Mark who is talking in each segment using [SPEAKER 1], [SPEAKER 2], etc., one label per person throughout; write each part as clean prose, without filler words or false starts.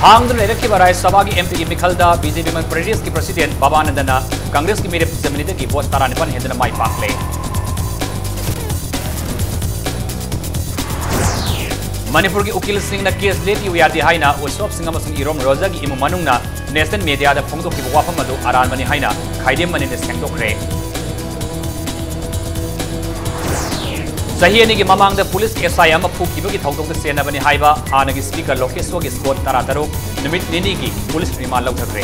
[SPEAKER 1] Hong लेरकी राज्य सभा की एमपी की मिखलदा बीजेपी मणिपुर की प्रेसिडेंट बाबानंदना कांग्रेस की मेरे जमीन की वोट तरानिपन हेदना माई पाकले मणिपुर की उकिल सिंह केस लेपी यादे हाइना उत्सव सिंह इरोम रोजा की इमु मनुंगना नेशनल मीडिया फोंदोकी वाफम अदु अरानबनी हाइना खाइदेम मनिने सेंगदोखरे सही की ममांग पुलिस एसआई फूकी थौदों सेनबनी हाना की स्पीकर लोकेश्वर की स्कोर तरा तरुक निमित निनी की पुलिस रिमांड लौथ्रे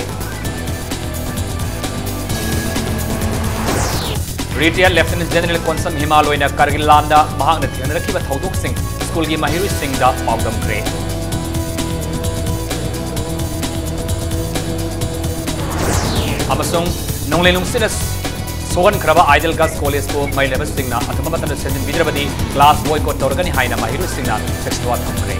[SPEAKER 1] रिटायर्ड लेफ्टिनेंट जनरल कौंसम हिमालय कारगिल लांदा थेंगनरखिब थौदों स्कूल की महिरुसिंग पाउदमख्रे नोंलेनुंगसिन सोहन खरबा आइडल गर्ल्स कॉलेज को महिला सेंजनबीद्रबदी क्लास बॉयकॉट तौरगनी हाइना महिरुसिंगना फेस्टिवल थमख्रे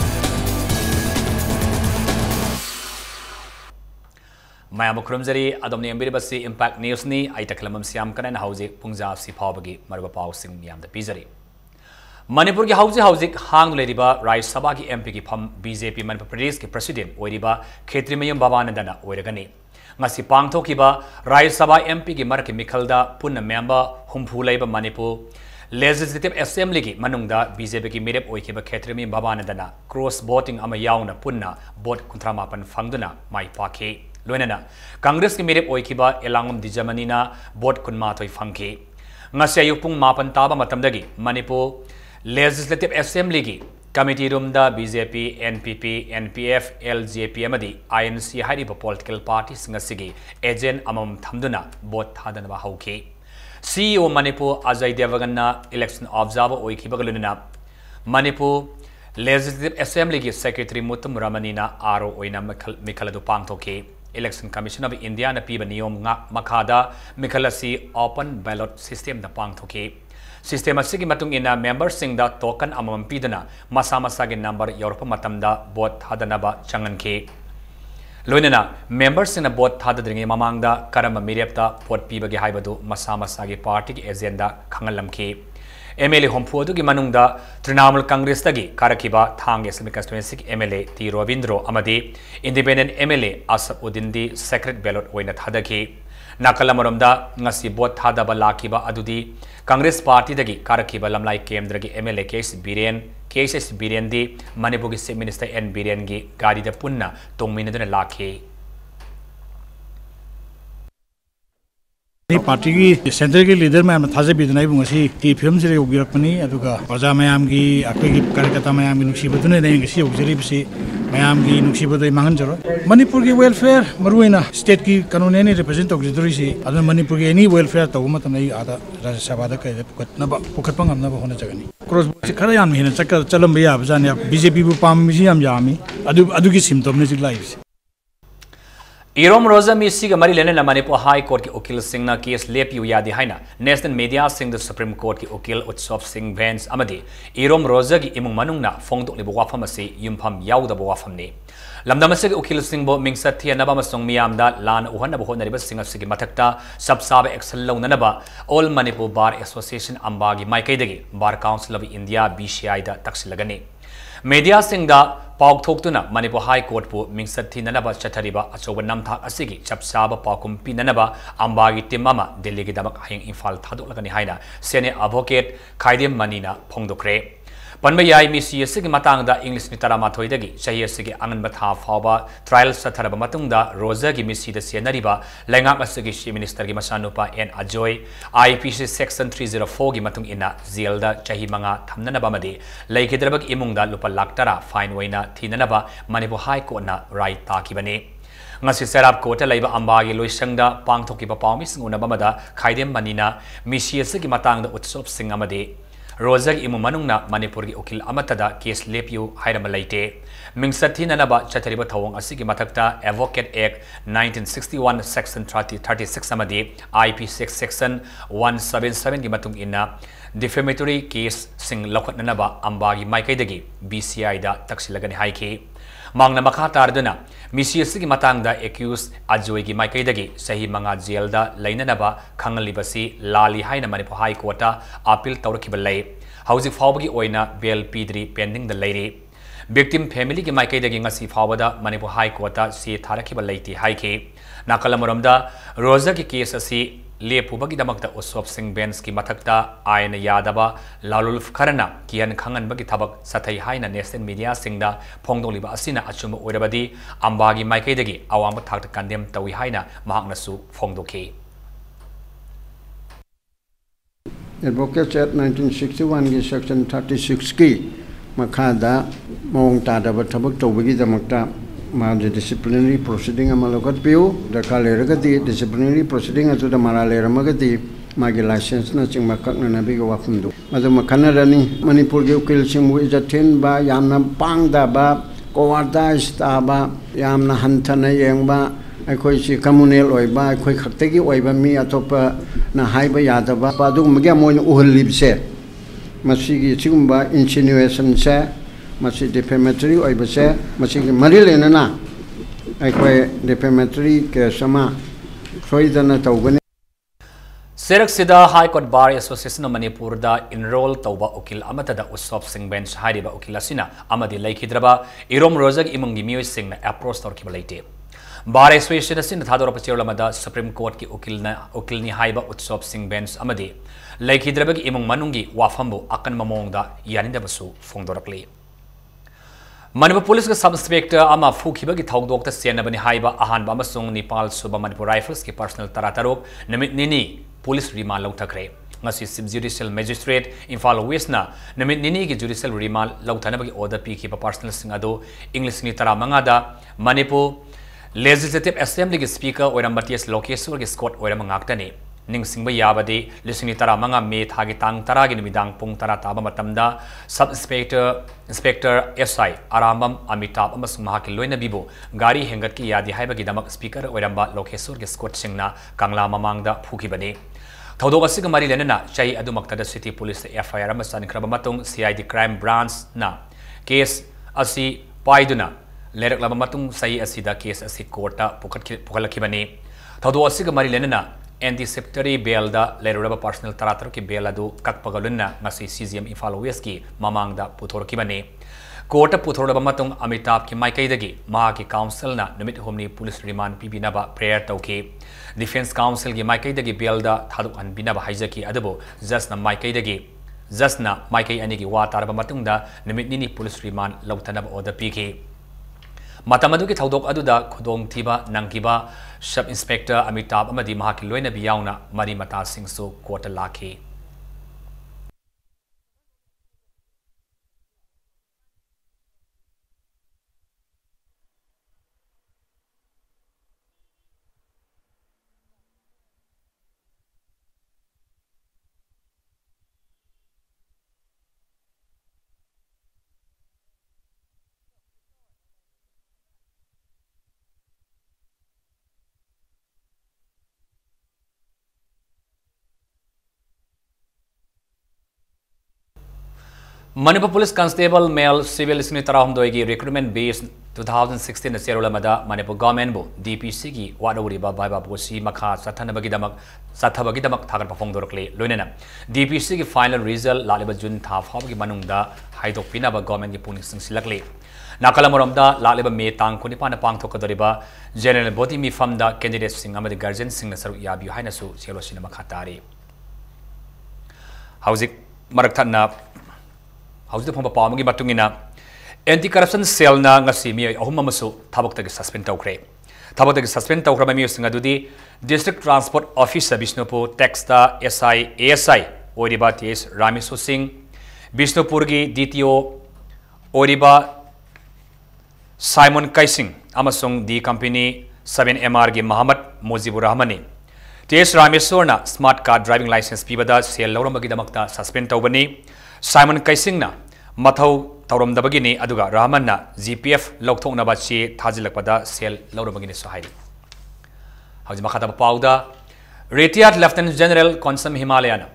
[SPEAKER 1] मयाम खुरमजरी अदम नेंबिरबसी इंपैक्ट न्यूज नि आई तखलमम सियाम कनन हौजे पुंजा सिफावगी मरबा पाउसिंग मियाम द पिजरी मणिपुर की हौजे हांग लेरिबा राज्य सभा की एमपी की फम बीजेपी मणिपुर प्रदेश के प्रेसिडेंट ओरिबा खेत्रीमयम बाबानंदना ओरगनी ngasi pangthokiba Rajya Sabha MP की मरक मिखलदा पुन मेंबर हुमफु लेब मणिपुर लेजिस्लेटिव असेंबली की मनुंगदा बीजेपी की मेरेप ओइखिबा खेत्रीमी बाबानंदना क्रॉस वोटिंग अमा याउना पुन्ना वोट 39 फंगदुना माई पाखे लोइनना कांग्रेस की मेरेप ओइखिबा एलांगम दिजमनीना वोट 19 फंखे ngasi ayupung 8 ताबा मतमदगी मणिपुर लेजिस्लेटिव असेंबली की कमिटी रूम दा बीजेपी एनपीपी एनपीएफ एलजेपी अमदी आईएनसी हाइरिबा पॉलिटिकल पार्टी सिंगसिगी एजेंट अमम थमदुना वोट थादनबा हौखि सीईओ मणिपुर अजय देवगन्ना इलेक्शन ऑब्जर्वर ओइखिबगलुना मणिपुर लेजिस्लेटिव असेंबली की सेक्रेटरी मुतुम रमनीना आरो ओइना मिखलदु पांगथोखि इलेक्शन कमीशन ऑफ इंडिया न पीबा नियम मखादा मिखलसी ओपन बैलेट सिस्टम दा पांगथोखि सिस्टम की मेंबर सिंह टोकन अमम पीदना मसा मसा के नंबर यौरप वोट थादनब चंगनखे लोइनना मेंबर सिंह वोट थादद्रिंगे ममांग करम मिरेपता वोट पीबगे हाइबदु मसा मसा के पार्टी की एजेंडा खंगलमखे एमएलए होमफु की तृणमूल कांग्रेस कारखिबा थांग एसमी कंस्टिट्युएंसी की एमएलए टी रविंद्रो अमदी इंडिपेंडेंट एमएलए असफउद्दीन दी सेक्रेट बैलेट ओइना थादखि नाकलमरमदा ngasi वोट थादबा लाखिबा अदुदी कांग्रेस पार्टी दगी कारखिबा लमलाई केंद्र की एमएलए केएस बीरेन दी मणिपुर की चीफ मिनिस्टर एन बीरेन की गाड़ी द पुन्ना तोंमिनदुना लाखे
[SPEAKER 2] पार्टी की सेंटर की लीडर मैम थाजबीदना बुंगसी टी फिल्म से उगिरपनी अदुगा प्रजा मैम की अखोगी कार्यकर्ता मैम की नुक्सीबदुने नेंगसी उगजरीबसी मैम की नुक्सीबदो मांगनजरो मणिपुर की वेलफेयर मरुइना स्टेट की कानून ने रिप्रेजेंट तौजदुरिसी अदु मणिपुर की एनी वेलफेयर तौ मतम नै आदा राज्य सभा दा कै पुखतपंग हमना होना जगनी क्रॉस से खरा याम हेना चलम या बजाने बीजेपी बु पाम मिसी याम यामी अदु की सिम्टम ने जिलाइस
[SPEAKER 1] इरोम रोजा मिसी का मरी लेने मणिपुर हाई कोर्ट के उकिल सिंह केस लेपयु यादे हाइना नेशनल मीडिया सिंह सुप्रीम कोर्ट के उकिल उत्सव सिंह बेंच अमदी इरोम रोजा की इमुंग मनुंगना फोंदोक्लिबा वाफम असे युमफम याउदबा वाफमने लमदम असे उकिल सिंह बो मिंगसत थियनबा मसोंग मियामदा लान उहनबा होनरिबा सिंह असे मथक्ता सबसाब एक्शन लौननबा ऑल मणिपुर बार एसोसिएशन अंबा की माइकैदगी bar council of India BCI दा तक्सिलगने मीडिया सिंह पाउथोक्तुना मणिपुर हाई कोर्ट पु मिंगसत थिननबा चथरिबा अचौब नमथाक असिगी चपसाब पाकुम पिननबा अंबागी टीम अमा दिल्ली की दमक हयंग इम्फाल थादोलगनी हाइना सेने एडवोकेट खाइदेम मनीना फोंदोखरे पनबा याई मिसी असिगी मतांगदा इंग्लिश नि 13 दगी चही असिगी अंगनबा था फावबा ट्रायल सथरबा मतुंगदा रोजा की मिसी द सेनरिबा लैंगाक असिगी चीफ मिनिस्टर की मसानुपा एन अजोय आईपीसी सेक्शन 304 की मतुंग इना जेलदा चही मंगा थमननबा मदे लैखिद्रबक इमुंगदा लुपा लाख 10 फाइन वइना थिननबा मणिपुर हाई कोर्टना राइट ताकिबने ngasi serap kota laiba ambagi loisangda pangthokiba pawmising unabamada khaidem manina misi asigi matangda utsop sing amade रोजग इमु मनुंगना मणिपुर की उकिल अमतदा केस लेपियु हाइरम लाइटे मिंगसथी ननबा चथरिबा थवंग असिगी मथक्ता एडवोकेट एक्ट 1961 सेक्शन 36 अमदी IP6 सेक्शन 177 की मतुंग इना डिफेमेटरी केस सिंग लखननबा अंबागी माइकैदगी BCI दा तक्सिलगनि हाइखि मांगना मखा तारदुना मिसी की मतंगदा एक्यूज अजोय की माइकैदगी सही मंगा जेलदा लैननबा खंगलिबसी लाली हाइना मणिपुर हाई कोर्टा अपील तौरखिबा लै हौजिक फावबगी ओइना बेल पीद्री पेंडिंग द लैरी victim family ki maikai dagi ngasi phawada Manipur High Court ta se tharakhiba leiti haike nakalamoramda Rosa ki case asi lepubagi damakta usop sing bench ki mathakta aina yadaba lalulf kharana kian khangan bagi thabak sathai haina national media singda phongdoliba asina achuma oirabadi ambagi maikai dagi awamba thakta condemn tawi haina mahakna su phongdokhi
[SPEAKER 3] Advocates Act 1961 की section 36 की मखादा मौंग तादब थबक तौबगी दमकता माजे disciplinary proceeding अमा लोगत पियो दरकार लेरगदी disciplinary proceeding अतुदा मारा लेरमगदी मागे license ना चिंग मककना नबी को वाफुंदो मदो मखना रनी मणिपुर के उकिल सिंह इजथेन बा यामना पांगदा बा कोवादा स्टाबा यामना हंथना येंबा अखोई सी कम्युनल ओइबा अखोई खक्तगी ओइबा मी अतोपा ना हाइबा यादबा पादु मगे मोइन उहलिबसे मसीगी सिगुम्बा insinuation से मसी defamatory ओइबसे मसीगी मरि लेनना अखोई defamatory के समा सोइदना तौगने
[SPEAKER 1] Serak Sida High Court Bar Association of Manipur da enroll tauba ukil amata da usop sing bench hariba ukil asina amadi laikhidraba irom rozak imungi mioi sing na approach torki balaite Bar Association asin thadora pachirolamada Supreme Court ki ukilni haiba utsop sing bench amadi laikhidraba ki imung manungi wafambu akan mamongda yanindabasu phongdorakli Manipur Police ka Sub Inspector ama phukiba ki thongdok ta senabani haiba ahanba amasung Nepal suba Manipur Rifles ki personal taratarok namit nini Police remand lauthakre ngasi Sub Judicial Magistrate Imphal West na namit nini ki judicial remand lauthanaba ki order pi ki personal sing ado English ni tara mangada Manipur Legislative Assembly ki Speaker oiramba TS Lokeswar ki Scott oiramba ngaktani ningsingba yabadi lisini tara manga me thagi tang tara gi nimidang pung tara taba matamda Sub Inspector SI Arambam Amitabh amasung mahaki loina bibo gari hengat ki yadi haiba gi damak Speaker oiramba Lokeswar ki Scott singna kangla mamangda phukibani thodok asiga mari lenana chai adumakta da City Police FIR ama sankraba matung CID Crime Branch na case asi paiduna leraklaba matung sai asida case asi court ta pukhalakibani thodok asiga mari lenana Anti-Secretary Bail da leruraba personal taratar ki bail adu kakpagalunna ngasi CGM Imphal West ki mamangda puthorkibani court puthoraba matung Amitabh ki maikaidagi ma ki council na numit homni police remand pibinaba prayer tauki Defense Council ki maikaidagi bail da thaduk an binaba haijaki adabu just na maikai ani ki wa taraba matung da numit nini police remand lautanaba order piki Matamadu ki thaudok aduda khudong thiba nangkiba Sub Inspector Amitabh amadi mahaki loina biyauna mari mata singsu court lakhi Manipur Police Constable Male Civil Isnitara Homdoigi Recruitment Base 2016 Serolamada Manipur Government Bu DPC ki Wadawriba Baiba Bosi Makha Satanabagidamak Thagar Pafongdorkle Lunena DPC ki final result Laliba Jun Thafhab Manungda Haidok Pinaba Government ki Punising Silakli Nakalamoramda Laliba Me Tang Kunipana Pang Tokadoriba General Body Mi Famda Candidate Sing Amadi Guardian Sing Nasaru Yabu Hainasu Selo Cinema Khatari How's it Marakana How's the Pompa Palmagi Batungina Anti-corruption cell na ngasi mi ahumamasu thabak suspend tawkre thabak suspend tawkra mi singadudi District Transport Officer Bishnupur Texta SI ASI Oriba TS Ramiso Singh Bishnupur gi DTO Oriba Simon Kaising amasung D Company 7MR gi Muhammad Mojibur Rahmani TS Ramiso na smart card driving license pibada sel lawramagi damakta suspend tawbani Simon Kaising na Mathau Tauram Dabagini Aduga Rahmanna GPF Lokthong Nabachi Tazilakpada Sel Laurabagini Sohai. Hajmakata Pauda Retired Lieutenant General Konsam Himalayana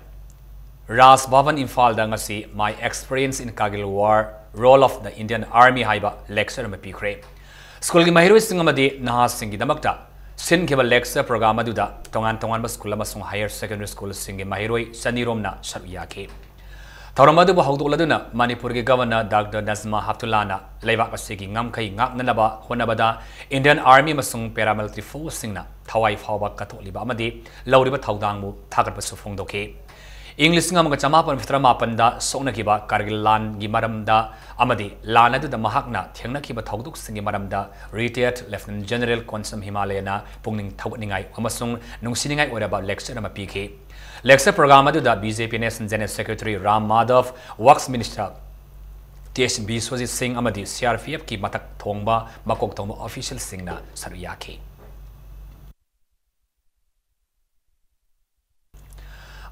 [SPEAKER 1] Ras Bhavan Imphal Dangasi My Experience in Kargil War Role of the Indian Army Haiba Lecture Mapikre School Mahiru Singamadi Naha Singi Damakta Sin Kiba Lecture Program Aduda Tongan Tongan School Higher Secondary School Singi Mahiroi Saniromna Sharuyaki Tauramadu Haudoladuna, Manipur Governor Dr. Nazma Haptulana, Levak Asiki, Namkai, Nanaba, Honabada, Indian Army Masung paramilitary force Singna, Tawai Fawa Katoliba Amadi, Lauriba Taudangu, Tagapasufundoke. English Ngam Chamapan Fitramapan Sonakiba, Kargilan, Gimaramda, Amadi, Lana to the Mahakna, Tianakiba Tauduk Singimaramda, retired Lieutenant General Consum Himalayana, Punging Tauningai, Amasung, Nungsiningai, or about lecture and a PK. Lecture program to the BJP National General Secretary Ram Madhav, Works Minister TS Biswajit Singh Amadi, CRPF Ki Matak Thongba, Makok Thongba official Singna Saruyaki.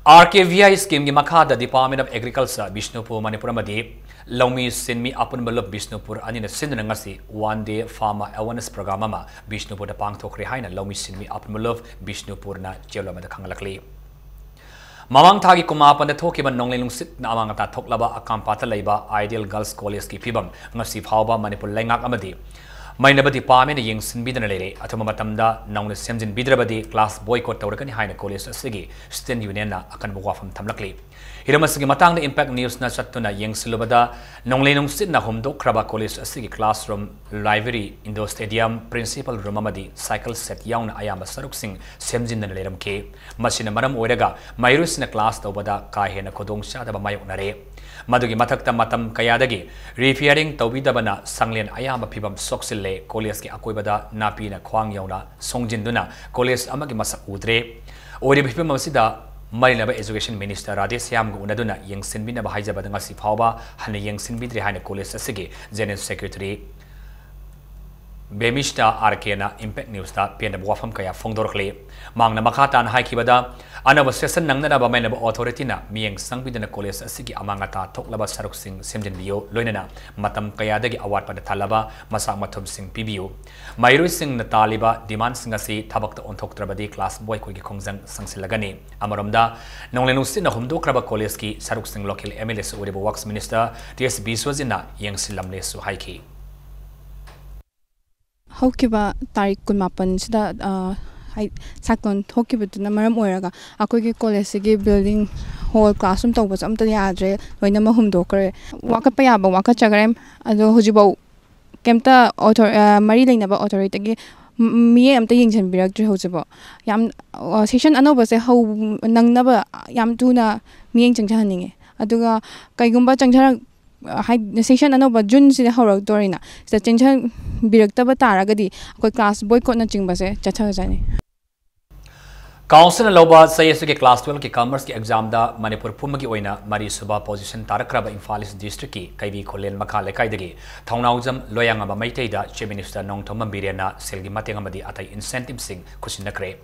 [SPEAKER 1] RKVI scheme Makada Department of Agriculture, Bishnupur, Manipur Madi, Lomi Sinmi Upon Balop Bishnupur, and in a Sindangasi, 1 day farmer awareness program, Bishnupur the Pang Tokri Haina, Lomi Sinmi Upon Balop, Bishnupurna, Jeloma the Kangalakli. Mamang Tagi Kumapan the Tokiban Nonglung Sit Namangata Toklaba Akampata Leba, Ideal Girls College Kipibam, Nasi Hauba, Manipur Langak Amadi. Mainabadi Parliament Ying Sin Bidanale, Atomatamda, known as Semjin Bidrabadi, class boycott Torkan Hina College Sigi, Stin Unena, Akanbuwa from Tamlakli. Hiramasigi Matang the impact news na Satuna Ying Silubada, Nonglenung Sidna Humdo Kraba College Sigi classroom, library, indoor stadium, principal Romamadi, cycle set Yaun Ayama Saruksing, Semjin and Ledam K, Machina Maram Orega, Mayrus in a class Tobada, Kahena Kodong Shadaba Mayonare. Madugi Matakta Matam Kayadagi, repairing Tobidabana, Sanglian Ayama Pibam Soxile, Koleski Akoibada, Napina, Kwang Yona, Songjinduna, Koles Amagimasa Udre, Ori Pipamasida, Marinaba Education Minister Radesh Yam Gunaduna, Yang Sinbina Bahajabadangasi Pauba, Hana Yang Sinbidri Hana Koles Asigi, General Secretary Bemishta Arkena, Impact News, Pian Wafam Kaya Fondorkle, Mangna Makata and Haikibada, Another session Nanaba Manaba Authority, Miang Sangbidana Koles Asigi Amangata, Toklaba Saruksing, Simjin Bio, Loinana, Matam Kayadagi Award by the Talaba, Masak Matum Sing PBU. Mayru Sing Nataliba, Demand Singasi, Tabak on Tokrabadi, class boy Kuki Kongzang Sangsilagani, Amaramda, Nonglenusin, Humdo Kraba Koleski, Saruksing local MLS Uribo Works Minister, TS Biswazina, Yang Silamne Suhaiki.
[SPEAKER 4] Hokiba Tarik Kumapan Sida Cyclone Hokiba to Namaram Oraga, Akoki College building whole classroom talk was Amta Yadre, Wainamahum Doker, Wakapayaba, Waka Chagram, Ado Hojibo, Kemta Marilina authority, me am the Yington Director Hosibo. Yam session Anoba say how Nangnaba Yam Tuna, me and Channing. Aduga Kaigumba Changara. Session Anoba June si Horror Dorina, the Chincha Birectaba Taragadi, class boycott Naching Base, Chatazani.
[SPEAKER 1] Council Loba says que class 12 के commerce के exam दा Manipur Pumagi oina Mari Suba position Tarakraba Infalis district की Kaivi Kolen Makale Kaidagi Taunawjam Loyangaba Maiteda Chief Minister Nong Thoma Biriana Selgi Matengamadi Atai incentive sing Kusinakre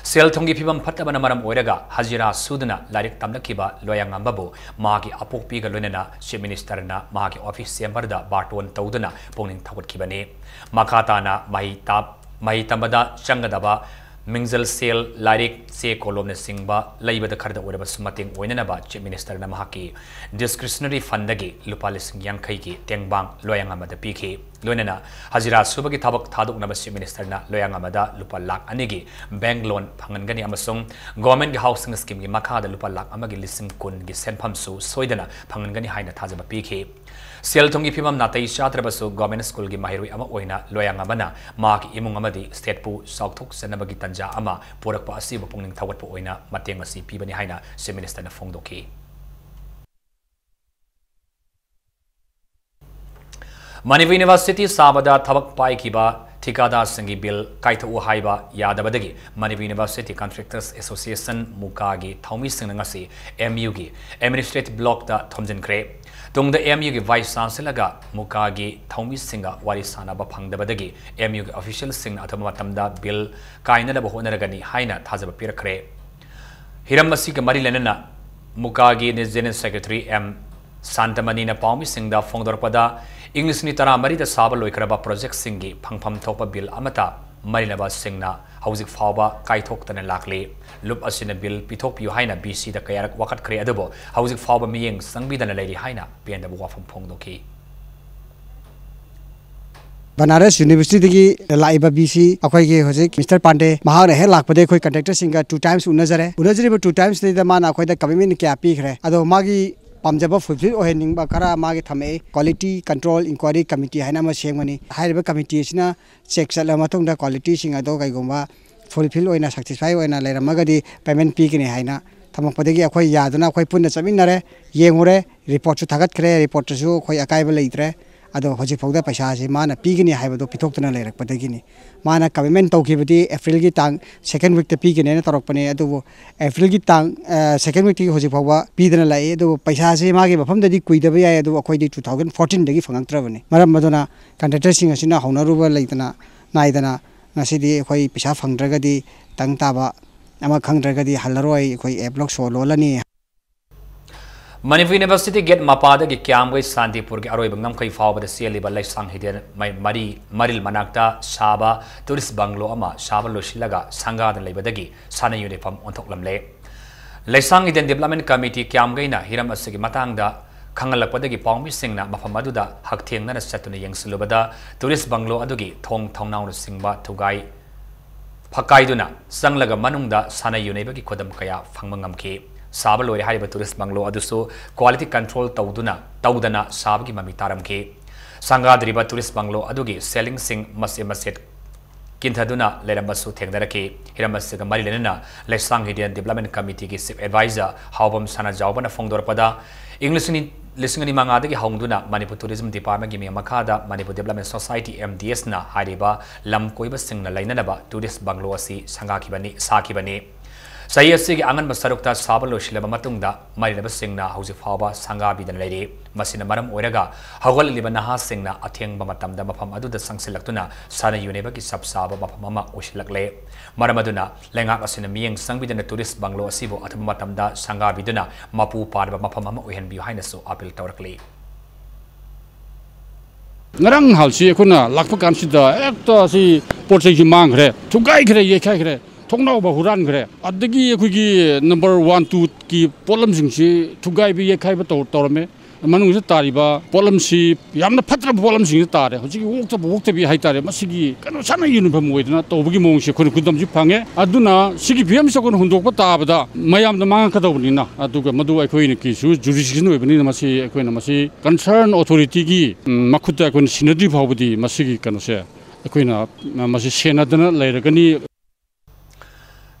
[SPEAKER 1] Sel Tongi Pibam Patabana Maram Oiraga Hajira Sudana Larik Tamnakiba Loyangambabu Magi Apokpiga Lunena Chief Minister na Magi Office Sembarda Barton Taudana Poning Tawat Kibane Makatana Mahitambada Changadaba Mingzal Sel Larik Se Kolomne Singba Laiba the Karda Uraba Sumating Winanaba Chief Minister Namahaki Discretionary Fundagi Lupalis Yankaiki Tengbang Loyangamada PK Lunena Hajira Subagi Tabak Taduk Naba Chief Minister na Loyangamada Lupa Lak Anigi Bank Loan Pangangani Amasung Government Housing Scheme Makada Lupa Lak Amagi Listen Kun Gisen Pamsu Soidana Pangangani Haina Tazaba PK Sel Tongi Pimam Natai Shatrabasu Government School Gi Mahirui Ama Oina Loyangamana Maki Imung Amadi State Pu Southuk Senabagi Tanja Ama Porakpa Asiba Pungning Tawat Po Oina Matengasi Pibani Haina Chief Minister na Fongdoki Manipur University Sabada Tabak Pai Kiba Tikada Singi Bill Kaita Uhaiba Yadabadagi Manipur University Contractors Association Mukagi Taumi Singangasi MUG Administrative Block da Thomjin Kre Tung the MUG Vice Chancellor Mukagi Taumi Singa Warisana Bapangdabadagi MUG official Sing Atamatamda Bill Kaina Bahonaragani Haina Tazaba Pirakre Hiramasika Marilanana Mukagi General Secretary M. Santa Manina Paumi Singda Fongdorpada English Nitara Marida Sabalo Ikraba Project Singi Pangpam Topa Bill Amata Marinaba Singna Hauzik Fauba Kaitok Tan Lakli Lup Asina Bill Pitop Yuhaina BC the Kayak Wakat Creadabo Hauzik Fauba Ming Sangbi than a lady Haina Pian the Wafam Pongdoki
[SPEAKER 5] Banaras University की Laiba BC अखोई के होजे mister Pandey Mahar है लाख पदे कोई contractor सिंगा 2 times उनजरे 2 times दे मान अखोई the commitment क्या पीख रहे अदो मागी पामजब फुलफिल ओहेनिंग खरा मागे थमे क्वालिटी कंट्रोल इंक्वायरी कमिटी है ना सेंगनी हाइब कमिटी चेक चल क्वालिटी सिंग अदो कईगुंबा फुलफिल ओइना सक्सेसफाई ओइना लेरमगदी पेमेंट पीगनी हाइना थमपदगी अखोई यादना अखोई पुन्ना चमिनरे येंगुरे रिपोर्ट सु थागतखरे रिपोर्ट सु अखोई अकाइब लेइत्रे अदो हजि फौदा पैसा से माना पीगनी हाइबदो पिथोक्तना लेरकपदगिनी माना कमिटमेंट तौखिबदी अप्रैल की तांग सेकंड वीक ते पीगने ना तौरकपने अदो अप्रैल की तांग सेकंड वीक की हजि फौबा पीदना लाइ अदो पैसा से मागे मफमददी कुइदबा याय अदो अखोइदी 2014 दगी फंगंत्रबने मरम मदुना कॉन्ट्रैक्टर सिंग असिना हौनरुबा लेइतना नाइदना ngasi khoi pisa phangdragadi tangtaba ama khangdragadi halaroi khoi ablok so lolani
[SPEAKER 1] Manipur University get mapada gi kyamgai Santipur gi aroi bangam kai faw bada seli ba lai sang hidian maril manakta saba tourist banglo ama saba losilaga sanga dan leibadagi sana uniform onthok lamle laisang hidian development committee kyamgai na hiram asigi matangda खंगलपदगी पाउमी सिंगना मफम अदुदा हकथेंगना सतुना यंगसलुबदा tourist bungalow अदुगी थोंग थोंगनाउन सिंगबा थुगाई फकाइदुना संगलगा मनुंगदा साना युनेबगी खोदम कया फंगमंगमकी साब लोरे हाइबा टूरिस्ट बंगलो अदुसु क्वालिटी कंट्रोल तौदना साबगी ममी तारमकी संगादरिबा टूरिस्ट बंगलो अदुगी सेलिंग सिंग मसेट किंथदुना लेरमसु थेंगदरकी हिरमसगा मरिलेना लेसांग हिडियन डेवलपमेंट कमिटी की चीफ एडवाइजर हावबम साना जावबना फोंगदोरपदा इंग्लिश लिसिंग मंगादगी हौंदुना मणिपुर टूरिज्म डिपार्टमेंट की मखादा मणिपुर डेवलपमेंट सोसाइटी MDS ना हारिबा लम कोइबा सिंगना लैननबा टूरिस्ट बंगलो असि साखिबनी सही असिगी आंगन बसरुक्ता साबल लोशिलबा मतुंगदा मरिनबा सिंगना हौजि फावबा संगाबिदन लेरि मसिना मरम ओइरगा हगललिबा नहा सिंगना अथेंगबा मतमदा मफम अदुदा संगसिलक्तुना साना युनेबगी सबसाबा मफम अमा ओशिलकले मरम अदुना लेंगाक असिना मियंग संगबिदन टूरिस्ट बंगलो असिबो अथम मतमदा संगाबिदुना मपु पारबा मफम अमा ओहेनबियु हाइनसु appeal तौरकले
[SPEAKER 6] ngarang halsi ekuna lakpa kansida ekta si porchei ji mangre thugai gre ye khai gre thongnau ba huran gre adagi ekhugi number 1 2 ki problem sing si thugai bi ye khai ba torme manung se tariba problem si yamna phatra problem sing tare hoji wokta bi hai tare masigi kanu sana uniform oidna tobagi mong se khun kudam ji phange aduna sigi bm sa kon hundok ba tabada mayam da mang ka dawni na aduga madu ekhoi ni ki su jurisdiction oibani na masi ekhoi na masi concern authority gi makhuta kon sinadri phawbudi masigi kanu se ekhoi na masi senadana lairagani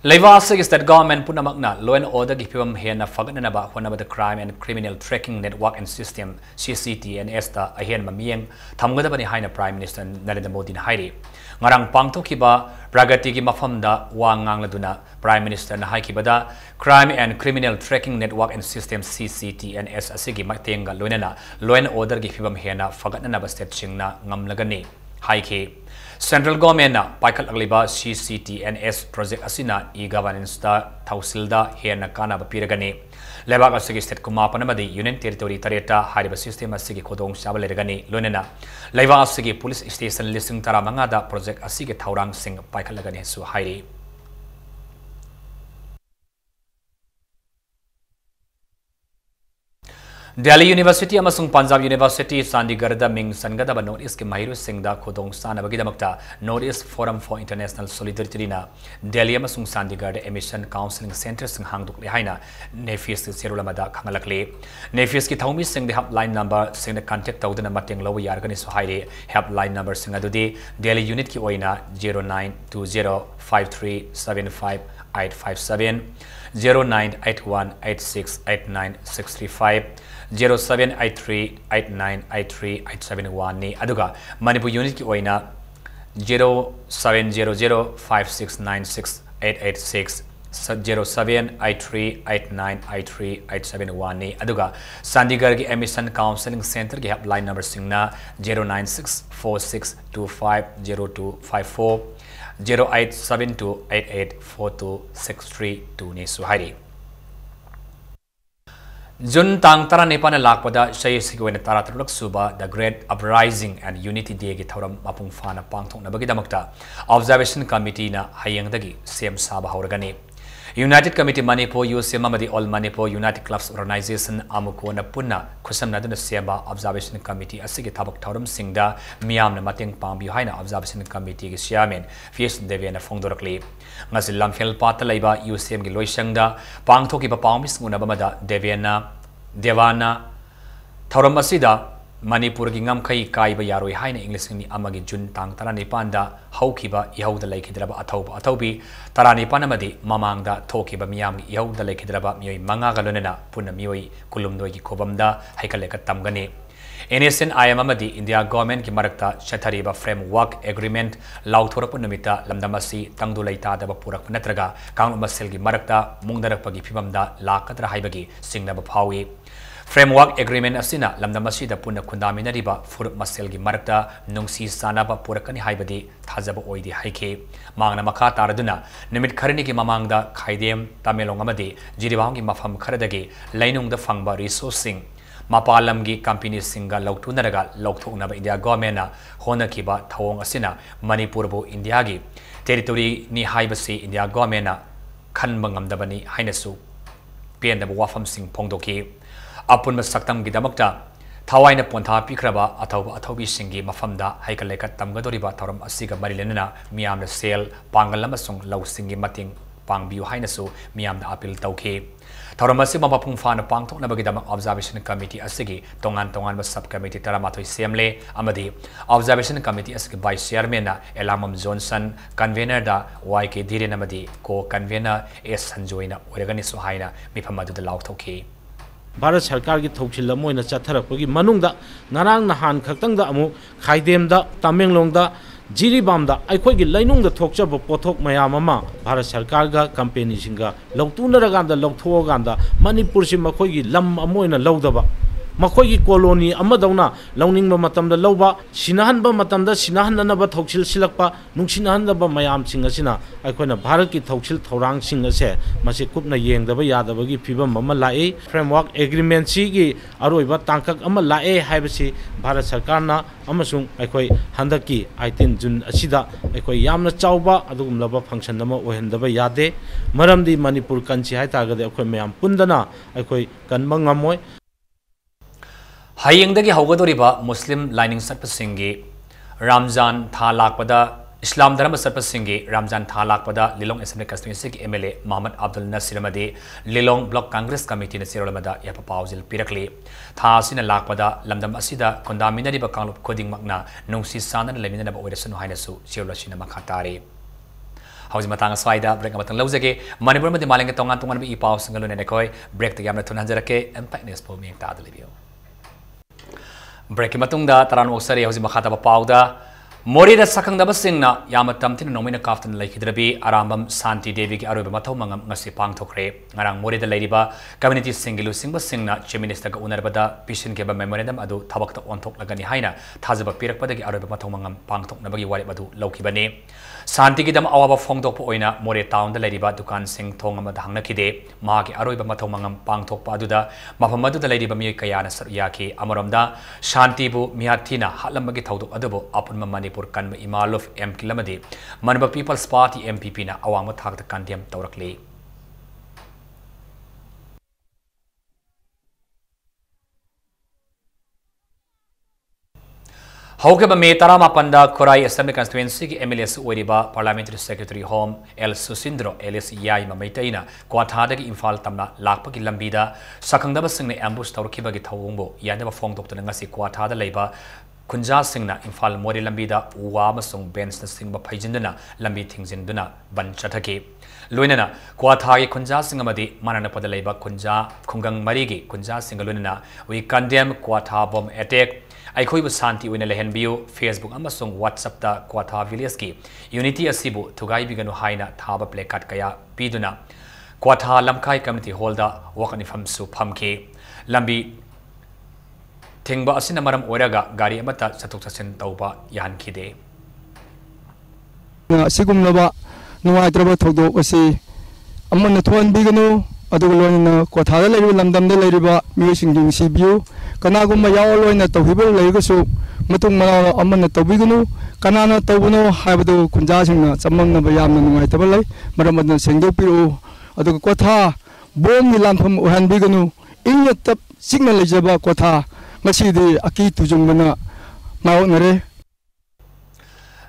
[SPEAKER 1] Leivasig state government punamakna law and order gi pibam hena faganaba honaba the crime and criminal tracking network and system CCTNS ta ahen mamiyeng thamgadabani haina prime minister Narendra Modi na hairi ngarang pangthokiba pragati gi mafamda wangangladuna prime minister na haikibada crime and criminal tracking network and system CCTNS asigi matenga loinana law and order gi pibam hena faganaba state singna ngamlagani haike Central Government na paikal agliba CCTNS project asina e-governance da thausilda hena kana bapiragani lebak asigi state kumapanamadi union territory tareta hariba system asigi khodong sabaleragani lonena leiwa asigi police station listing taramanga da project asigi thaurang sing paikal lagani su hairi Delhi University amasung Punjab University Chandigarh ming sangadaba North-East ki mahiru singda khodong sanabagi damakta North-East Forum for International Solidarity na Delhi amasung Chandigarh Emission Counseling Center sing hangduk le haina Nefis serulamada khangalakle Nefis ki thaumi sing the helpline number sing the contact tawdana mateng law yargani so haire helpline number sing adudi Delhi unit ki oina 092053755857 0981868965 0783898371 ni aduga Manipur unit ki oina 070056968886 0783898371 ni aduga Chandigarh ki Emission Counseling Center ki helpline number singna 09646250254 0872884263 ni suhari Jun tang tara nepana lakpada shay sigwena tara turlak suba the Great Uprising and Unity Day gi thoram mapung fana pangthok na bagi damakta observation committee na hayang dagi sem saba hauragani United Committee Manipur UCM amadi All Manipur United Clubs Organization amuko na punna khusam na duna semba observation committee asigi thabak thoram singda miyam na mateng pangbi haina observation committee gi chairman Fies Deviana Fongdorakli ngasi lamphel patalaiba UCM gi loisangda pangthoki ba pangmis nguna bamada Deviana Devana Thauram asida Manipur gi ngamkai kaiba yaroi haina English ni amagi Jun tang tarani panda haukiba ihauda laikhidraba athaubi tarani panamadi mamangda thokiba miyam ihauda laikhidraba miyoi manga galonena punna miyoi kulumdoi gi khobamda haikaleka tamgani NSN IM amadi India government ki marakta chathariba framework agreement lauthorapun numita lamdamasi tangdulaita daba purak natraga kanglu masel gi marakta mungdarakpagi phibamda lakadra haibagi singnaba phawi Framework agreement asina lamdamasi da punna kundaminariba furup masel gi marakta nungsi sanaba purakani haibadi thajaba oidi haike mangna makha taraduna nimit kharni ki mamangda khaidem tamelong amadi jiribang gi mafam kharadagi lainung da fangba resourcing mapalam gi company singa lautunaraga lauthoknaba India government na hona kiba thawong asina Manipur bo India gi territory ni haibasi India government na khanba ngamdabani hainasu pendaba wafam sing phongdoki Apun masaktam gidamakta Tawaina Ponta Pikraba Ataubi Singi Mafamda Haikaleka Tamgadoriba Taram Asiga Marilena Miam the Sale Pangalamasung Lau Singi Mating Pangbiu Hainasu Miam the Apil Tauke Taramasi Mapung Fan Pangtok Nabagidam Observation Committee Asigi Tongan Subcommittee Taramatoi Semle Amadi Observation Committee Asigi Vice Chairman Elamam Johnson Convener da YK Dire Namadi Co-Convener S Sanjoina Oreganisu Haina Mipamadu the Lautoke
[SPEAKER 7] Bharat Sarkar ki thoksil moina chatharapagi manungda ngarang nahan khaktangda amu khaidemda Tamenglongda Jiribamda aikhoi gi lainungda thokchaba pothok mayam ama Bharat Sarkar ga company singa lautunaraganda lauthoganda Manipur si makhoi gi lam amoina laudaba makhoi gi colony amadawna launingba matamda lauba sinahanba matamda sinahananaba thoksil silakpa nungsinahanaba mayam singa sina aikoina Bharat ki thoksil thorang singa se masi kupna yengdaba yadabagi phibam ama lai framework agreement si gi aroiba tangkak ama lai haibasi Bharat Sarkar na amasung aikoi handaki 18 June asida aikoi yamna chauba adugumlaba function nama ohendaba yade maramdi Manipur kanchi haitagade aikoi mayam pundana aikoi kanba ngamoi
[SPEAKER 1] Hayengdagi haugadoriba Muslim lining satpasingi Ramzan tha lakpada Islam dharma satpasingi Ramzan tha lakpada Lilong Assembly constituency ki MLA Muhammad Abdul Nasir Amadi Lilong Block Congress Committee na sirolamada yapa pauzil pirakli tha sina lakpada lamdam asida kondaminari ba kanglup koding makna nungsi sanan lemina ba oiresanu hainasu sirolashina makhatari Hausi matang swaida break amatang lauzage Manipur madi malenga tongan bi ipau singalu ne koi break te yamna thunhanjarake impact news po mi ta adalibio Breaking matungda taran osari hausi makhata ba pauda Morida sakang daba singna yamatam tin nomina kaftan laikhidrabi arambam Santi Devi ki aroba mathau mangam ngasi pangthokre ngarang morida lairiba community singilu singba singna chief minister ga unarbada pishin ke ba memorandum adu thabakta onthok lagani haina thajaba pirakpada ki aroba mathau mangam pangthoknabagi wari adu laukibani Santi ki dam awaba phongdokpa oina more town da lairiba dukan sing thong ama hangna kide ma ki aroba mathau mangam pangthokpa aduda mafam aduda lairiba mi kayana sarya ki amaramda Shanti bu mihathina halambagi thaudok adubo apunma Manipur kan Imalov M Kilamadi Manipur People's Party MPP na awang thakta kandiam tawrakli Hauke ba me tarama panda Korai Assembly constituency ki MLA su oiriba Parliamentary Secretary Home El Susindro Elias Yai Mamaitaina Kwathada ki Imphal tamna lakpa ki lambida sakangdaba singne ambush tawrkiba gi thawungbo yanaba phongdoktana ngasi Kwathada leiba Kunja Singna Imphal Mori Lambida Uwa Masung Bench na Singba Phaijinduna Lambi Thingzinduna Ban Chathaki Luinana Kwathagi Kunja Singamadi Mananapada Leiba Kunja Kungang Marigi Kunja Singalunana we condemn Kwatha bomb attack Aikhoi Santi Wina Lehenbiu Facebook Amasung WhatsApp ta Kwatha Village ki Unity Asibu Thugai Biganu Haina Thaba Plekat Kaya Piduna Kwatha Lamkai Community Hall da Wakanifam Su Phamki Lambi Thingba asina maram oraga gari amata satuk sasin tauba yan khide
[SPEAKER 8] sigumlaba nuaitraba thodo asi amana thon biganu adugulona kothada leiru lamdamda leiriba miusinging sibiu kanagumma yawloina tawhibal leigasu matung mana amana tawbiganu kanana tawbuno haibadu kunjasingna chamamna yamna nuaitraba lei maramadna sengdopiru aduga kotha bomni lampham uhanbiganu inyatap signal lejaba kotha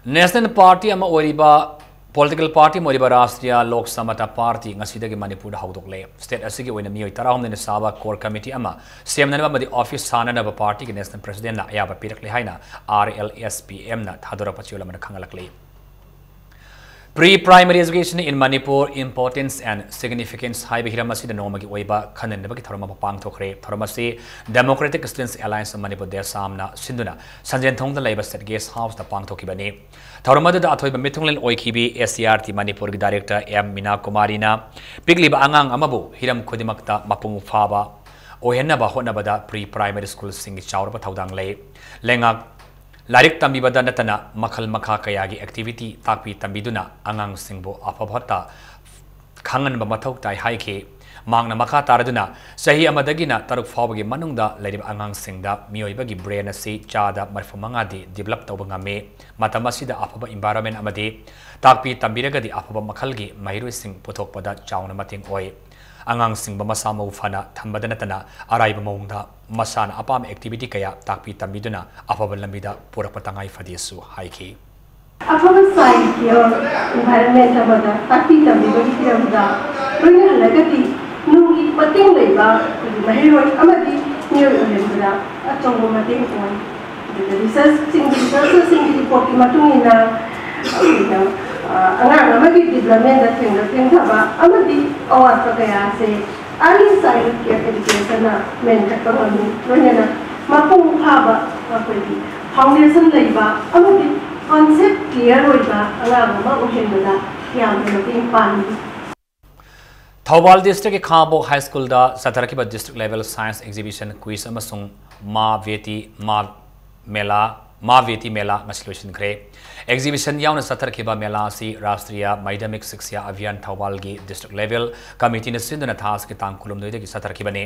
[SPEAKER 1] National Party ama oriba Political party Moriba Rastria Lok Samata Party Nasidagi Manipur Haudokle. State Asigi when a Mio Taram in the Saba Core Committee Ama. Same number the office Sana of a party against the President Ayaba Pirakli Haina RLSPM Nat Hadora Pachula Kangalakli. Pre-primary education in Manipur importance and significance high Hiramasi the Nomagi Weba Kanan Nebaki Torama Pang Tokre, Toramasi, Democratic Students Alliance of Manipur Der Samna, Sinduna, Sanjantong the Labour State Guest House the Pang Tokibani. Toramada the Atoiba Mitunglan Oikibi, SCRT Manipur Director M. Mina Kumarina, Pigliba Angang Amabu, Hiram Kudimakta, Mapung Faba, Ohenaba Honabada pre-primary school sing Chaurapa Taudang Lay, Lengak. Larik tambibada natana makal makha kayagi activity takpi tambiduna angang singbo apabhata khangan ba mathau tai haike mangna makha taraduna sahi amadagina taruk fawbagi manungda lerib angang singda mioibagi brain ase chada marfumanga di develop tawba ngame matamasida afaba environment amade takpi tambiragadi afaba makhalgi mahiru sing puthokpada chauna mating oi angang sing ba masama ufana thambada natana araiba maungda Masan apam activity kaya takpi tambiduna afaba lambida pura patangai fadisu haiki
[SPEAKER 9] afaba sai kyo environment amada takpi tambibagi kiramda runa lagati nungi pating leiba mahiroi amadi niyo ulembra achongo mating on the research sing report matungina angang amagi development da thing ba amadi awat kaya se early child care education na main kakawani ronyana mapung haba apodi foundation leiba amadi concept clear hoiba angang ma uhenda yam mating pani
[SPEAKER 1] Thawal district Khabo High School da Satarakiba district level science exhibition quiz amasung ma veti mela ngasiloshin kre exhibition yauna Satarakiba mela si Rashtriya Madhyamik Shiksha Abhiyan Thawal gi district level committee na sinduna thas ki tangkulum doide ki Satarakiba ne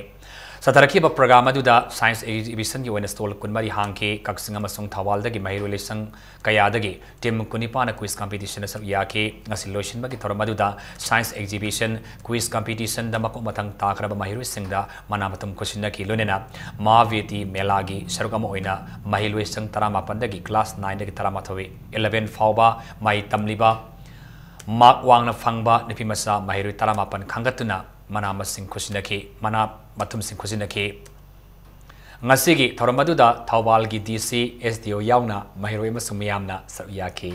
[SPEAKER 1] Satarakiba program aduda science exhibition gi wena stall kunmari hangke kaksinga masung Thawal da gi mahiru lesang kaya da gi team kunipa na quiz competition sa yake ngasiloshin ba gi thoramaduda science exhibition quiz competition da mako matang takraba mahiru singda manamatum question ki lonena ma veti mela gi sarugam oina mahiru sang tarama pandagi class 9 dagi taramathawi 11 fauba mai tamliba mak wangna fangba nipimasa mahiru taramapan khangatuna mana masing khusinaki mana matum sing khusinaki ngasigi thoramaduda Thawal gi DC SDO yauna mahiru emasung miyamna sawyaki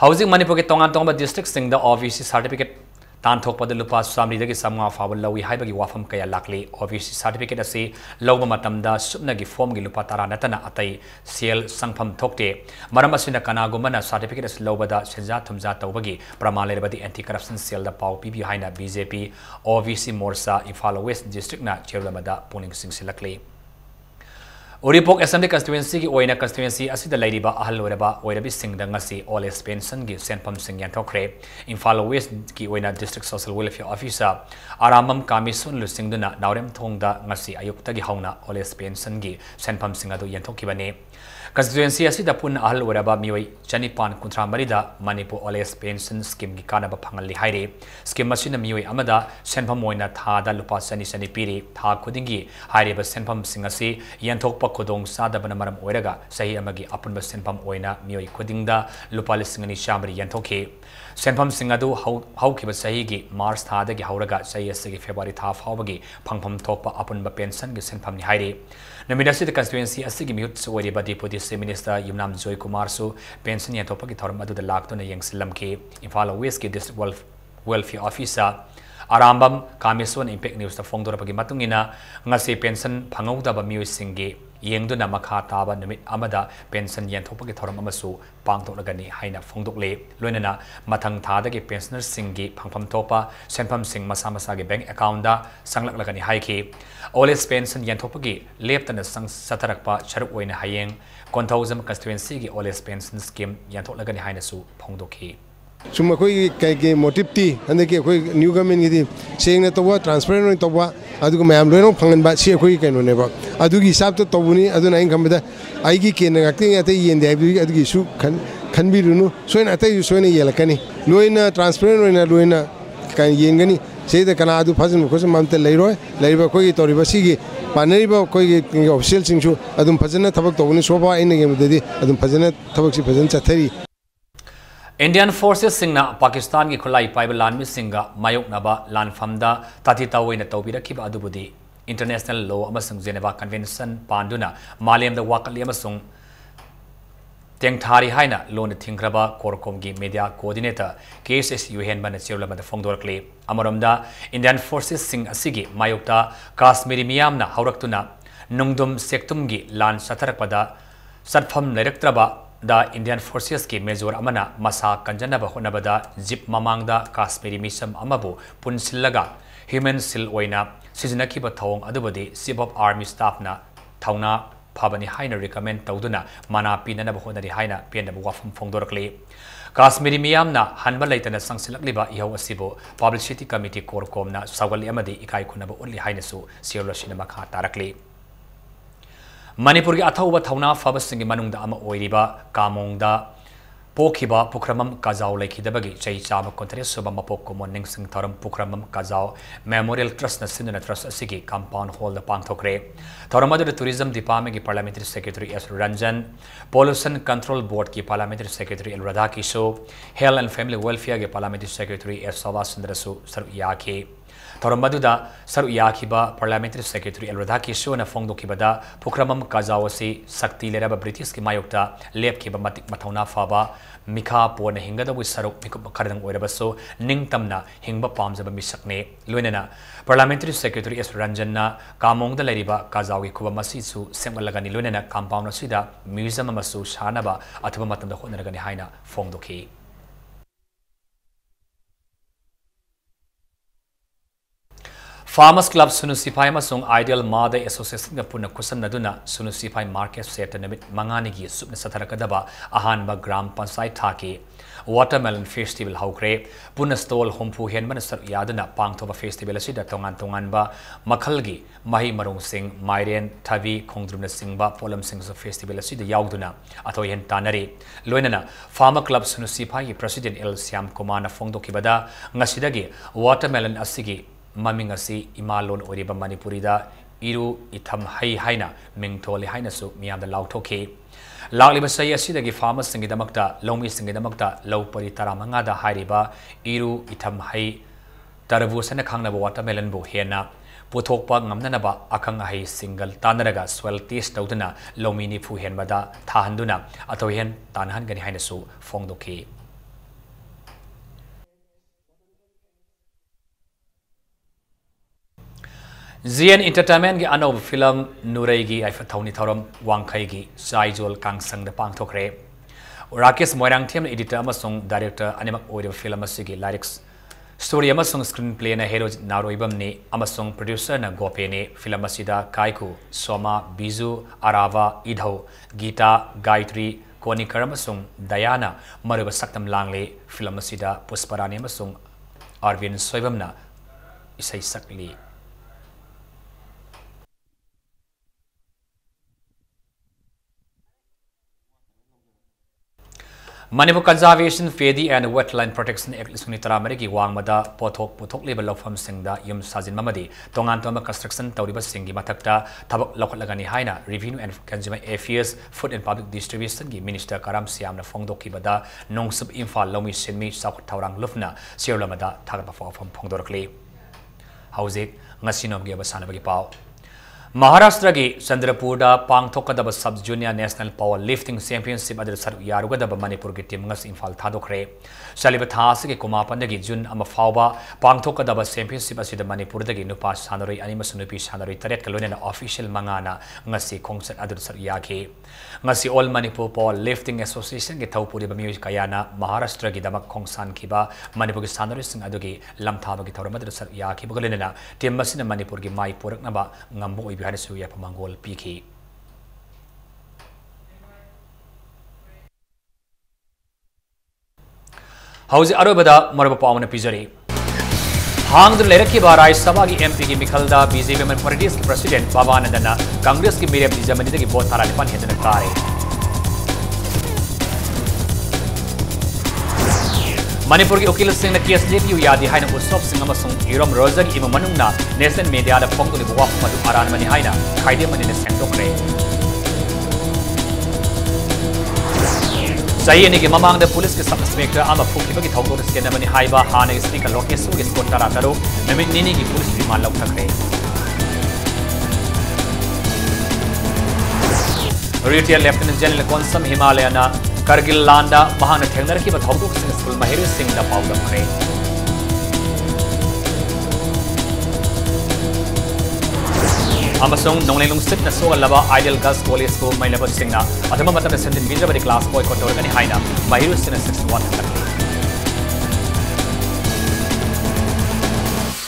[SPEAKER 1] Housing Manipur ke tongan tongba district sing the OVC certificate tan thok pada lupa samri dagi samwa fawal lawi haibagi wafam kaya lakli OVC certificate ase lawba matamda subna gi form gi lupa tara natana atai sel sangpham thokte maram asina kanagumana certificate as lawbada senja thumja tawbagi pramalere badi anti corruption cell da pau PB haina BJP OVC Morsa Imphal West district na chairmada puning sing silakli Oripok Assembly constituency ki oina constituency asida lairiba ahal oraba oirabi singda ngasi all pension gi senpam sing yanthokre Imphal West ki oina district social welfare officer aramam kamisun lu singduna naurem thongda ngasi ayukta gi hauna all pension gi senpam sing adu yanthokibane constituency asida pun ahal oraba mioi chanipan kunthra marida Manipur all pension scheme gi kanaba phangali haire scheme masina mioi amada senpam oina thada lupa sani piri tha khudingi haireba senpam sing asi yanthok Kodong sadabana maram oiraga sahi amagi apunba senpam oina mioi kodingda lupa lisingani shamri yantoke senpam singadu haukiba sahi gi Mars thada gi hauraga sahi asigi February tha fawbagi phangpham thokpa apunba pension gi senpam ni haire namidasi the constituency asigi mihut sori badi deputy minister Yumnam Joy Kumar su pension yantopa gi thoram adu da laktona yengsilamke Imphal West gi district welfare officer Arambam Kamiswan Impact News ta fongdorapagi matungina ngasi pension phangauda mioi singi yengduna makha taba numit amada pension yanthopagi thoram amasu pangtolagani haina fongdokle loinana mathang thadagi pensioner singi phangpham thopa senpham sing masa gi bank account da sanglaklagani haiki all pension yanthopagi leptana sang satarakpa charuk oina hayeng konthauzam constituency gi all pension scheme yantholaggani haina su phongdokhi
[SPEAKER 10] Suma koi kai motive ti ande ke koi new government gi saying na to wa transparent to wa adu ko mayam loino phangan ba se koi kai no ne ba adu gi hisab to buni adu na ingam da ai gi ken ngak ting ate yen de adu gi su khan bi runu soina ate soina yela kani loina transparent loina kan yen gani सेद कना अदु फजन को ममते लेरोय लेरिबा कोई तोरिबा सिगी पानरिबा कोई official सिंगसु अदुम फजन थबक तोबनी सोबा इन गेमदि अदुम फजन थबक सि फजन चथरी
[SPEAKER 1] Indian Forces singna Pakistan ki khulai paiba lanmi singa mayok naba lanfamda tatita oina tawbirakhiba adubudi international law amasung Geneva Convention panduna malemda wakali amasung tengthari haina lon thingraba korkom gi media coordinator KSSU henbana chewlamada fongdorkli amaramda Indian Forces sing asigi mayokta Kashmiri miyamna hauraktuna nungdum sektum gi lan satharakpada satpham lerektraba The Indian Forces ki Major Amana Masa Kanjanaba Honabada Zip Mamangda Kashmiri Misam Amabu Punsilaga Human Sil Oina Sizinaki Batong Adubadi Sibop Army Staff na Tauna Pabani Haina recommend Tauduna Mana Pinana Honari Haina Pianabu Wafum Fongdorkli Kashmiri Miyamna Hanbalaitana Sangsilakliba Iho Asibo Publicity Committee Korkomna Sawali Amadi Ikai Kunaba only Hainasu Sierra Shinamaka Tarakli Manipur ki athauba thauna fabasing manungda ama oiriba kamongda pokhiba pukramam kazau lekhidabagi chei chama kontre suba mapok ko morning sing tharam pukramam kazau memorial trust na sinna trust asigi compound hall da pangthokre tharamadu tourism department ki parliamentary secretary S Ranjan pollution control board ki parliamentary secretary L Radhakisho health and family welfare ki parliamentary secretary S Savasundrasu saruyaki Toromaduda Saru Yakiba Parliamentary Secretary El Radhakisho na Fongdokibada Pukramam Kazawasi Sakti Leraba British ki Mayokta Lep Kiba Matik Matauna Faba Mika Pona Hingada with Saru Mikup Kardang Werabaso Ningtamna Hingba Palmsaba Misakne Luenana Parliamentary Secretary S Ranjana Kamong the Leriba Kazawi Kuba Masisu Semalagani Lunena Compound Sida Museum Masu Shanaba Atabamatanda Honagani Haina Fongdoki Farmers Club Sunusipai Masung Ideal Mother Association ga puna kusan naduna Sunusipai Market Set namit mangani gi subna satharakadaba ahanba gram pansai thaki Watermelon Festival haukre puna stall hompu hen manasar yaduna pangthoba festival asida tongan ba makhalgi mahi marung sing Mairen Thavi Khongdrumna Singba Polam Singsa Festival asida yauduna atho hen tanari loinana Farmer Club Sunusipai President El Siam Kumana Fongdokibada ngasidagi Watermelon asigi Maming asi imalon oriba Manipuri da iru itham hai haina mingtholi haina su miyam da lauthoki lagli basai asi dagi farmers singi damakta lomi singi damakta low pari taramanga da hairiba iru itham hai tarbu sana khangna watermelon bu hena puthokpa ngamna ba akhang hai single tanaraga swell taste tawduna lomi ni phu hen bada thahanduna atho hen tanhan gani haina su fongdoki ZN Entertainment ki anov film Nurai gi aifa thawni thoram wangkhai gi saijol kangsang da pangthokre Rakesh Moirang Thiam editor amasung director animak oire film asigi lyrics story amasung screenplay na hero naroibam ni amasung producer na gope ni film asida Kaiku Soma Bizu Arava Idhau Gita Gayatri Konikar amasung Dayana maruba saktam langle film asida Pusparani amasung Arvind Soibam na isai sakli Manipur Conservation Fedi and Wetland Protection Act Sunitara Meriki Wangmada Pothok Puthok Level of Farm Singda Yum Sajin Mamadi Tongan Toma Construction Tauriba Singi Matakta Tabak Lokalagani Haina Revenue and Consumer Affairs Food and Public Distribution Gi Minister Karam Siam na Fongdoki Bada Nong Sub Infal Lomi Sinmi South Taurang Lufna Sierlamada Tagapa from Pongdorkli Hauzik Ngasinom Giabasanabagi Pau Maharashtra gi Chandrapurda pangthokadaba sub junior national power lifting championship adar sar yarugadaba Manipur gi team ngas Imphal thadokre saliba thas gi kumapan gi June ama fawba pangthokadaba championship asida Manipur dagi nupa sanaroi anima sunupi sanaroi taret kalonena official mangana ngasi khongsat adar sar yaki ngasi all Manipur power lifting association gi thawpuri ba miyo kayana Maharashtra gi damak khongsan khiba Manipur gi sanaroi sing adugi lamthaba gi thawra madar sar yaki bagalena team masina Manipur gi mai porakna ba ngambo behind the Suya Pamangol PK. How's Arabada Marabapamana Pizari? Hang the Leraki Barai Sabagi MP Mikalda, BZB Party's President Babanadana, Congress ki Miriam Zamani ki both Tarapan Hedanakari. Manipur ki ukil sing na case leti yadi haina usop sing amasung irom roja ki imam manungna national media da phong tuli buwa madu aran mani haina khaide mani ne sengdokre sahi ani ki mamang da police ke sub inspector ama phukki bagi thawdo ske na mani haiba hana is ni ka location ge spot tara taro namit nini ki police remand lok thakre Retired Lieutenant General Konsam Himalayana Kargil Landa Mahana Thengnar ki bathawduk sing school Mahir Singh da pawdam kare amasung nonglelung sit na so laba Ideal Girls College ko may labat sing na atama matam sentin bijra bari class boy ko torgani haina Mahir Singh 61